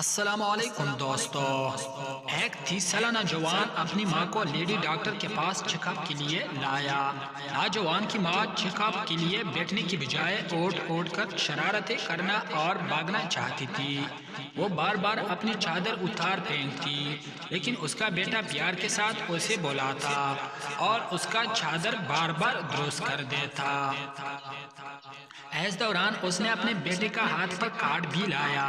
السلام علیکم دوستو۔ ایک 30 سالہ نوجوان اپنی ماں کو لیڈی ڈاکٹر کے پاس چیک اپ کے لیے لایا۔ نوجوان کی ماں چیک اپ کے لیے بیٹھنے کی بجائے اوٹ کر شرارتیں کرنا اور بھاگنا چاہتی تھی۔ وہ بار بار اپنی چادر اتار پھینکتی، لیکن اس کا بیٹا پیار کے ساتھ اسے بلاتا اور اس کا چادر بار بار درست کر دیتا۔ اس دوران اس نے اپنے بیٹے کا ہاتھ پر کاٹ بھی لایا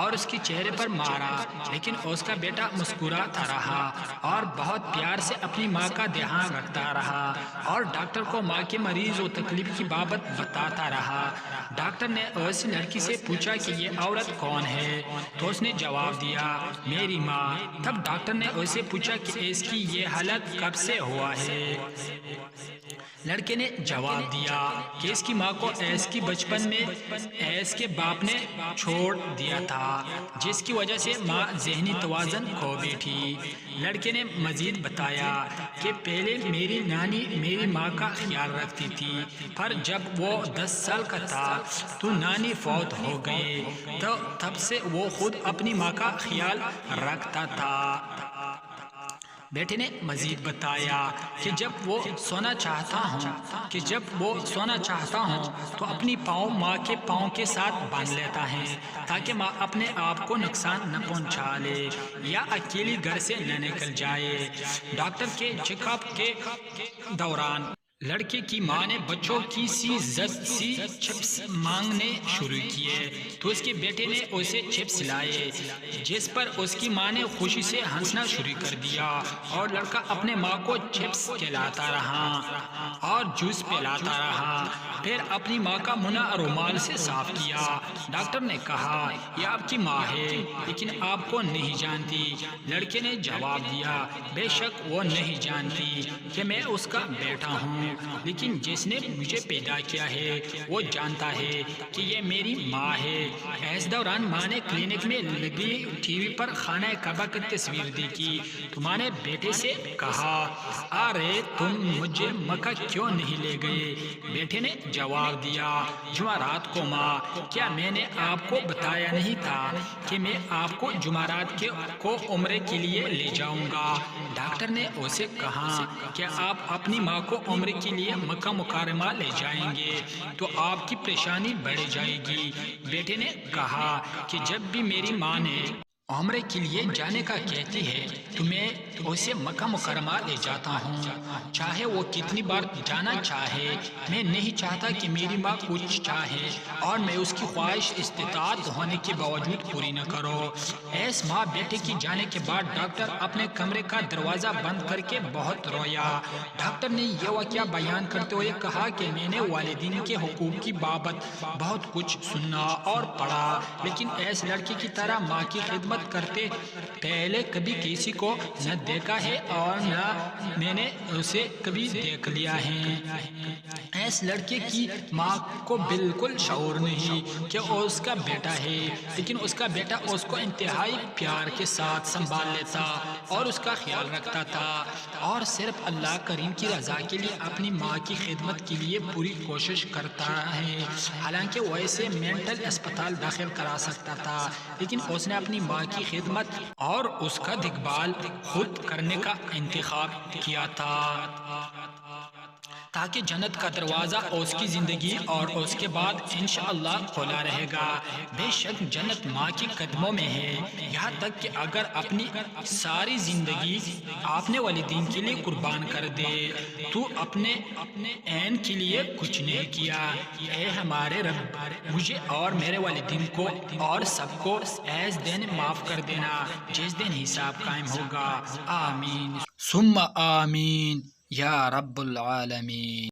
اور اس کے چہرے پر مارا، لیکن اس کا بیٹا مسکراتا رہا اور بہت پیار سے اپنی ماں کا دھیان رکھتا رہا اور ڈاکٹر کو ماں کے مریض و تکلیف کی بابت بتاتا رہا۔ ڈاکٹر نے اس لڑکی سے پوچھا کہ یہ عورت کون ہے، تو اس نے جواب دیا، میری ماں۔ تب ڈاکٹر نے اسے پوچھا کہ اس کی یہ حالت کب سے ہوا ہے۔ لڑکے نے جواب دیا کہ اس کی ماں کو ایس کی بچپن میں ایس کے باپ نے چھوڑ دیا تھا، جس کی وجہ سے ماں ذہنی توازن کھو بیٹھی۔ لڑکے نے مزید بتایا کہ پہلے میری نانی میری ماں کا خیال رکھتی تھی، پر جب وہ 10 سال کا تھا تو نانی فوت ہو گئے، تو تب سے وہ خود اپنی ماں کا خیال رکھتا تھا۔ بیٹے نے مزید بتایا کہ جب وہ سونا چاہتا ہوں تو اپنی پاؤں ماں کے پاؤں کے ساتھ باندھ لیتا ہے تاکہ ماں اپنے آپ کو نقصان نہ پہنچا لے یا اکیلی گھر سے نہ نکل جائے۔ ڈاکٹر کے چیک اپ کے دوران لڑکے کی ماں نے بچوں کی سی چپس مانگنے شروع کیے تو اس کے بیٹے نے اسے چپس لائے، جس پر اس کی ماں نے خوشی سے ہنسنا شروع کر دیا اور لڑکا اپنے ماں کو چپس کھلاتا رہا اور جوس پلاتا رہا، پھر اپنی ماں کا منہ رومال سے صاف کیا۔ ڈاکٹر نے کہا، یہ آپ کی ماں ہے لیکن آپ کو نہیں جانتی۔ لڑکے نے جواب دیا، بے شک وہ نہیں جانتی کہ میں اس کا بیٹا ہوں، لیکن جس نے مجھے پیدا کیا ہے وہ جانتا ہے کہ یہ میری ماں ہے۔ اس دوران ماں نے کلینک میں لگی ٹی وی پر خانہ کعبہ کی تصویر دیکھی تو ماں نے بیٹے سے کہا، ارے تم مجھے مکہ کیوں نہیں لے گئے؟ بیٹے نے جواب دیا، جمعرات کو ماں، کیا میں نے آپ کو بتایا نہیں تھا کہ میں آپ کو جمعرات کو عمرے کے لیے لے جاؤں گا؟ ڈاکٹر نے اسے کہا کہ آپ اپنی ماں کو عمرے کے لیے مکہ مکرمہ لے جائیں گے تو آپ کی پریشانی بڑھ جائے گی۔ بیٹے نے کہا کہ جب بھی میری ماں نے عمرے کے لیے جانے کا کہتی ہے تو میں اسے مکہ مکرمہ لے جاتا ہوں، چاہے وہ کتنی بار جانا چاہے۔ میں نہیں چاہتا کہ میری ماں کچھ چاہے اور میں اس کی خواہش استطاعت ہونے کے باوجود پوری نہ کروں۔ ایس ماں بیٹے کی جانے کے بعد ڈاکٹر اپنے کمرے کا دروازہ بند کر کے بہت رویا۔ ڈاکٹر نے یہ واقعہ بیان کرتے ہوئے کہا کہ میں نے والدین کے حقوق کی بابت بہت کچھ سنا اور پڑھا، لیکن ایس لڑکی کی طرح ماں کی خدمت کرتے پہلے کبھی کسی کو نہ دیکھا ہے اور نہ میں نے اسے کبھی دیکھ لیا ہے۔ اس لڑکے کی ماں کو بالکل شعور نہیں کہ وہ اس کا بیٹا ہے، لیکن اس کا بیٹا اس کو انتہائی پیار کے ساتھ سنبھال لیتا اور اس کا خیال رکھتا تھا اور صرف اللہ کریم کی رضا کے لیے اپنی ماں کی خدمت کے لیے پوری کوشش کرتا ہے۔ حالانکہ وہ اسے مینٹل اسپتال داخل کرا سکتا تھا، لیکن اس نے اپنی ماں کی خدمت اور اس کا دیکھ بھال خود کرنے کا انتخاب کیا تھا تاکہ جنت کا دروازہ اس کی زندگی اور اس کے بعد انشاءاللہ کھلا رہے گا۔ بے شک جنت ماں کے قدموں میں ہے، یہاں تک کہ اگر اپنی ساری زندگی اپنے والدین کے لیے قربان کر دے تو اپنے عین کے لیے کچھ نہیں کیا۔ اے ہمارے رب، مجھے اور میرے والدین کو اور سب کو ایس دن معاف کر دینا جس دن حساب قائم ہوگا۔ آمین ثم آمین یا رب العالمین۔